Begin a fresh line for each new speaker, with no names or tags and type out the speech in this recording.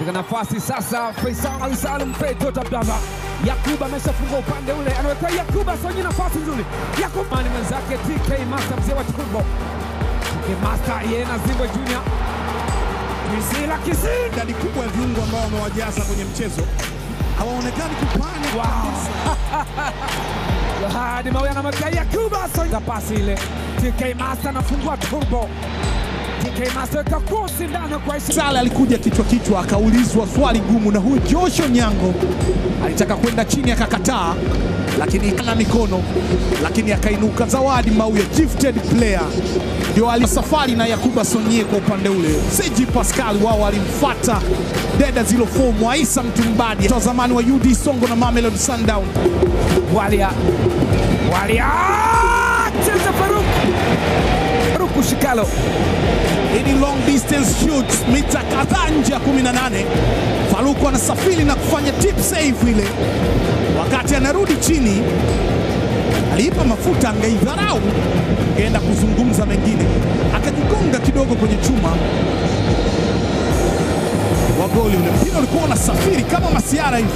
Katika nafasi sasa Faisal Salum Feto Tabdava. Yakuba ameshafungua upande ule, anaweka Yakuba sonye nafasi nzuri. Yakuba ni mwenzake TK Master mzee wa Turbo. TK Master yeye na Zimbo Junior. Misila Kisii
idadi kubwa ya viungo ambao wamewajaza kwenye mchezo hawaonekani kupanya.
Hadi Mawia anamweka Yakuba sonye pasi ile. TK Master anafungua Turbo. TK Master kakosi ndani kwa
Sale alikuja kichwa akaulizwa swali gumu na huyu Joshua Nyango. Alitaka kwenda chini akakataa, lakini kana mikono, lakini akainuka. Zawadi Mauya gifted player ndio alisafari na Yakuba Sonye kwa upande ule. Seji Pascal wao walimfuata Deda 04 Mwaisa Mtumbadi wa zamani wa UD Songo na Mamelodi Sundown.
Walia cheza Faruku Shikalo.
Ini long distance shoots mita kadhaa nje ya 18. Faruku anasafiri na kufanya tip save ile. Wakati anarudi chini aliipa mafuta, angeidharau kaenda kuzungumza mengine, akajigonga kidogo kwenye chuma wa goli ule. Mpira ulikuwa unasafiri kama masiara hivi.